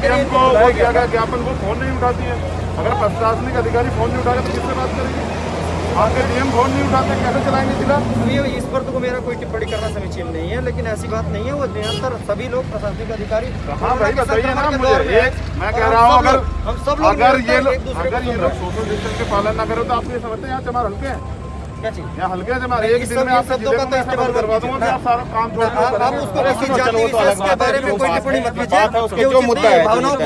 DM को वो दिया गया ज्ञापन, वो फोन नहीं उठाती है। अगर प्रशासनिक अधिकारी फोन नहीं उठाएगा तो किससे बात करेंगे? आपके डीएम फोन नहीं उठाते, कैसे चलाएंगे जिला? इस पर तो मेरा कोई टिप्पणी करना समीचीन नहीं है, लेकिन ऐसी बात नहीं है। वो निरंतर सभी लोग प्रशासनिक अधिकारी हाँ भाई बताइए ना मुझे। एक मैं कह रहा हूँ अगर ये लोग सोशल डिस्टेंस के पालन न करो तो आप ये समझते हैं यहाँ चमार हल्के हैं? क्या चीज यहाँ हल्के हैं चमार? एक दिन में आपसे जिले को इस्तेमाल करवा दूंगा, आप सारा काम छोड़ आप उसको किसी जाति विशेष के बारे में कोई टिप्पणी मत कीजिए। जो मुद्दा है भावनाओं को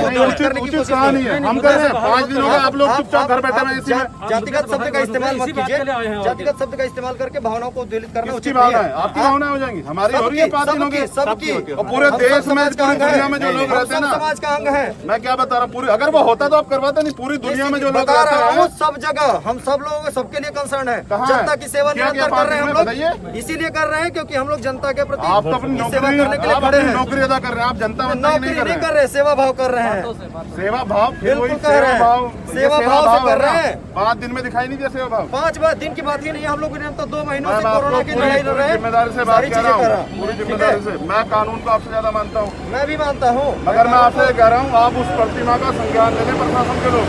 उचित कहा नहीं है। हम कर रहे हैं 5 दिन हो गए, आप लोग चुपचाप घर बैठे हुए इसी में जातिगत शब्द का इस्तेमाल मत कीजिए। जातिगत शब्द का इस्तेमाल करके भावनाओं को उद्वेलित करना उचित नहीं है। आपकी भावना हो जाएंगी, हमारी हो रही है 5 दिन हो गए सबकी। और पूरे देश में पूरी दुनिया में जो लोग रहते हैं ना, समाज का अंग है। मैं क्या बता रहा हूँ, पूरी अगर वो होता तो आप करवाते नहीं। पूरी दुनिया में जो लोग रहते हैं सब जगह हम सब लोग सबके लिए कंसर्न है। जनता की सेवा निरंतर कर रहे हैं हम लोग, इसीलिए कर रहे हैं क्योंकि हम लोग जनता के प्रति आप तो अपनी सेवा करने के लिए खड़े हैं। नौकरी अदा कर रहे हैं, आप जनता नौकरी नहीं कर रहे, सेवा भाव कर रहे हैं। सेवा भाव बिल्कुल कर रहे हैं, सेवा भाव से कर रहे हैं। 5 दिन में दिखाई नहीं दिया सेवा भाव। 5 दिन की बात ही नहीं, हम लोग तो 2 महीनों से कोरोना की लड़ाई लड़ रहे हैं। जिम्मेदारी से बात कर रहा हूँ, पूरी जिम्मेदारी से। मैं कानून को आपसे ज्यादा मानता हूँ, मैं भी मानता हूँ, मगर मैं आपसे कह रहा हूँ आप उस प्रतिमा का संज्ञान ले लें प्रशासन के लोग।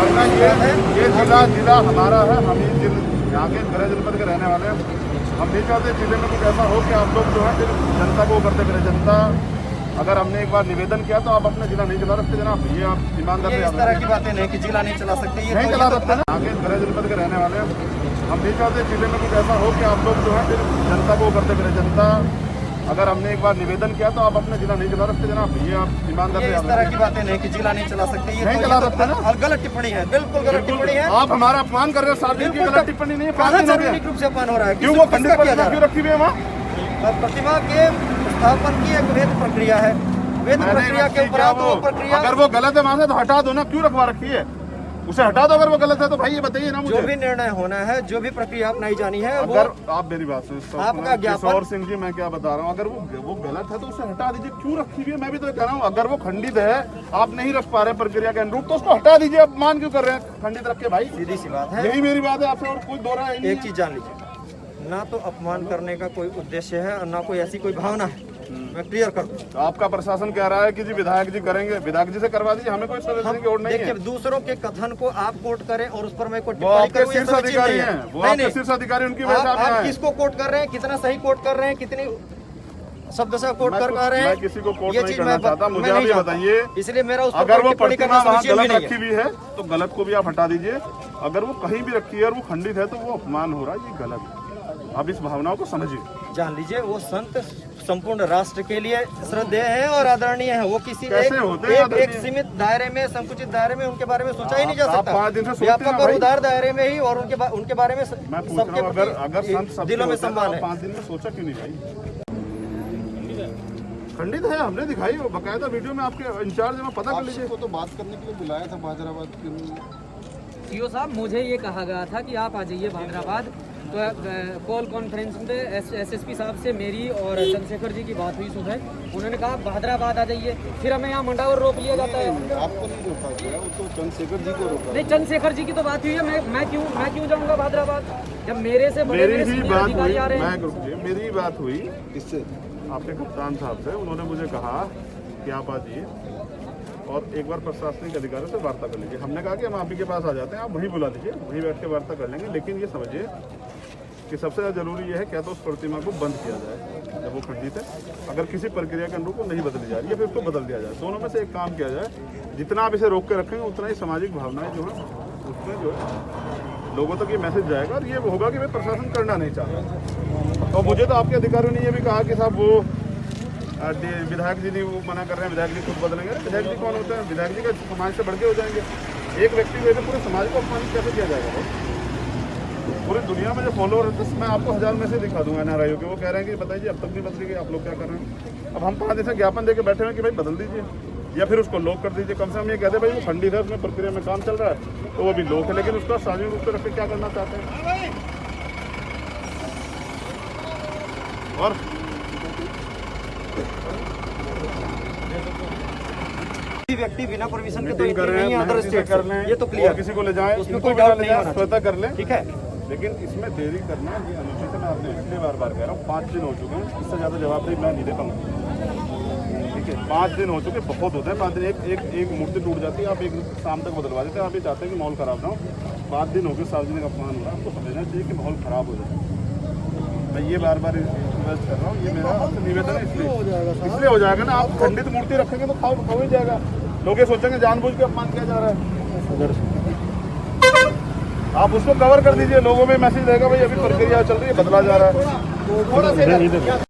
वरना ये जिला हमारा है, हम ही यहाँ के गृह जनपद के रहने वाले हैं। हम नहीं चाहते जिले में कुछ ऐसा हो कि आप लोग जो है फिर जनता को करते फिरे। जनता अगर हमने एक बार निवेदन किया तो आप अपना जिला नहीं चला सकते जनाब, ये आप ईमानदार इस तरह की बातें नहीं कि जिला नहीं चला सकते, ये नहीं चला सकते ना। आगे गृह जनपद के रहने वाले हैं, हम नहीं चाहते जिले में कुछ ऐसा हो कि आप लोग जो है फिर जनता को करते फिरे। जनता अगर हमने एक बार निवेदन किया तो आप अपना जिला नहीं चला सकते जनाब, ये आप ईमानदार इस तरह की बातें नहीं कि जिला नहीं चला सकते, ये नहीं चला सकते ना। और गलत टिप्पणी है, बिल्कुल गलत टिप्पणी है। आप हमारा अपमान कर रहे हो, सार्वजनिक की गलत टिप्पणी नहीं है। 5 दिन हो गए, सार्वजनिक रूप से अपमान हो रहा है। क्यों वो खंडित प्रतिमा क्यों रखी हुई है वहाँ? प्रतिमा के स्थापन की एक वैध प्रक्रिया है, वैध प्रक्रिया के उपरांत वो प्रक्रिया। अगर वो गलत है वहाँ से तो हटा दो ना, क्यों रखवा रखी है? उसे हटा दो अगर वो गलत है तो भाई ये बताइए ना मुझे। जो भी निर्णय होना है, जो भी प्रक्रिया अपनाई जानी है, अगर आप मेरी बात सुनिए, आपका ज्ञापन। किशोर सिंह जी मैं क्या बता रहा हूँ, अगर वो गलत है तो उसे हटा दीजिए, क्यों रखी हुई है? मैं भी तो कह रहा हूँ अगर वो खंडित है, आप नहीं रख पा रहे प्रक्रिया के अनुरूप तो उसको हटा दीजिए। आप मान क्यों कर रहे हैं खंडित रख के? भाई सीधी सी बात है, यही मेरी बात है आपसे, और कोई दो राय नहीं है। एक चीज जान लीजिए, ना तो अपमान करने का कोई उद्देश्य है और ना कोई ऐसी कोई भावना है। मैं क्लियर कर दूं, तो आपका प्रशासन कह रहा है कि जी विधायक जी करेंगे, विधायक जी से करवा दीजिए, हमें कोई समझने की ओर नहीं है। देखिए दूसरों के कथन को आप कोट करें और उस पर मैं कोई वो टिप्पणी आपके करूं, ये शीर्ष समीचीन अधिकारी नहीं है। हैं, वो आपके शीर्ष अधिकारी, उनकी वजह से आप यहाँ आप हैं। किसको कोट कर रहे हैं, कितना सही कोट कर रहे हैं, कितनी शब्द से कोट कर रहे हैं, मैं किसी को कोट ये नहीं चीज करना चाहता, मुझे आप ये बताइए। इसलिए मेरा उस पर अगर वो टिप्पणी प्रतिमा करना वहाँ समीचीन गलत नहीं रखी है। हुई है तो गलत को भी आप हटा दीजिए। अगर वो कहीं भी रखी है और वो खंडित है तो वो अपमान हो रहा है, ये गलत है। आप इस भावनाओं को समझिए। जान लीजिए वो संत संपूर्ण राष्ट्र के लिए श्रद्धेय है और आदरणीय है। वो किसी एक सीमित दायरे में, संकुचित दायरे में उनके बारे में सोचा ही नहीं जा सकता। 5 दिन से व्यापक और उदार दायरे में ही, और उनके बारे में मैं पूछ रहा हूँ अगर संत दिलों में सम्मान है। 5 दिन में सोचा क्यों नहीं भाई? खंडित है, हमने दिखाई वो बकायदा वीडियो में, आपके इंचार्ज में पता कर लीजिए। तो बात करने के लिए बुलाया था भादराबाद के। सीओ साहब मुझे ये कहा गया था कि आप आ जाइए भादराबाद, तो कॉल कॉन्फ्रेंस में एसएसपी साहब से मेरी और चंद्रशेखर जी की बात हुई सुबह। उन्होंने कहा भादराबाद आ जाइए, फिर हमें यहाँ मंडावर रोक लिया जाता है। आपको नहीं रोका गया, वो तो चंद्रशेखर जी को रोका। नहीं, चंद्रशेखर जी की तो बात हुई है, मैं क्यों जाऊँगा भादराबाद जब मेरे से बड़े मेरी ही बात अधिकारी आ रहे हैं। मेरी बात हुई किससे? आपके कप्तान साहब से। उन्होंने मुझे कहा कि आप आ जाइए और एक बार प्रशासनिक अधिकारियों से वार्ता कर लीजिए। हमने कहा कि हम आप ही के पास आ जाते हैं, आप वहीं बुला लीजिए, वहीं बैठ के वार्ता कर लेंगे। लेकिन ये समझिए कि सबसे ज़्यादा जरूरी ये है क्या तो उस प्रतिमा को बंद किया जाए जब वो खंडित है। अगर किसी प्रक्रिया के अनुरूप वो नहीं बदली जा रही है फिर उसको बदल दिया जाए। दोनों में से एक काम किया जाए। जितना आप इसे रोक के रखेंगे उतना ही सामाजिक भावनाएं जो है उसमें जो है लोगों तक ये मैसेज जाएगा और ये होगा कि भाई प्रशासन करना नहीं चाहता। और मुझे तो आपके अधिकारियों ने ये भी कहा कि साहब वो विधायक जी नहीं वो मना कर रहे हैं, विधायक जी खुद बदलेंगे। विधायक जी कौन होते हैं? विधायक जी का समाज से बढ़ के हो जाएंगे। एक व्यक्ति हुए तो पूरे समाज को अपमानित कैसे किया जाएगा? पूरी दुनिया में जो फॉलोअर होते हैं मैं आपको 1000 में से दिखा दूंगा एनआरआई के। वो कह रहे हैं कि बताइए अब तक नहीं बदली गई, आप लोग क्या कर रहे हैं? अब हम 5 दिन से ज्ञापन देके बैठे हुए कि भाई बदल दीजिए या फिर उसको लोक कर दीजिए। कम से कम ये कहते हैं भाई वो खंडित है, उसमें प्रक्रिया में काम चल रहा है तो वो भी लोक है, लेकिन उसका सार्वजनिक रूप से रख के क्या करना चाहते हैं? और व्यक्ति बिना परमिशन के तो मीटिंग कर रहे हैं, अदर स्टेट कर लें, ये तो क्लियर, किसी को ले जाएं, उसमें कोई डाउट नहीं होना, स्वतः कर लें, ठीक है। लेकिन इसमें देरी करना ये अनुचित है। मैं आपने इसलिए बार बार कह रहा हूँ 5 दिन हो चुके हैं, इससे ज़्यादा जवाबदेही मैं नहीं दे पाऊंगा। ठीक है, 5 दिन हो चुके, बहुत होते हैं 5 दिन। एक मूर्ति टूट जाती है, आप एक शाम तक बदलवा देते हैं। आप ये चाहते हैं कि माहौल खराब ना हो। 5 दिन हो गए, सार्वजनिक अपमान हो रहा है, आपको समझना चाहिए कि माहौल खराब हो जाए। मैं ये बार बार रिक्वेस्ट कर रहा हूँ, ये मेरा आपसे निवेदन है। इसलिए हो जाएगा ना, आप खंडित मूर्ति रखेंगे तो खो ही जाएगा। लोग ये सोचेंगे जानबूझ के अपमान किया जा रहा है। आप उसको कवर कर दीजिए, लोगों में मैसेज रहेगा भाई अभी प्रक्रिया चल रही है, बदला जा रहा है। थोड़ा सा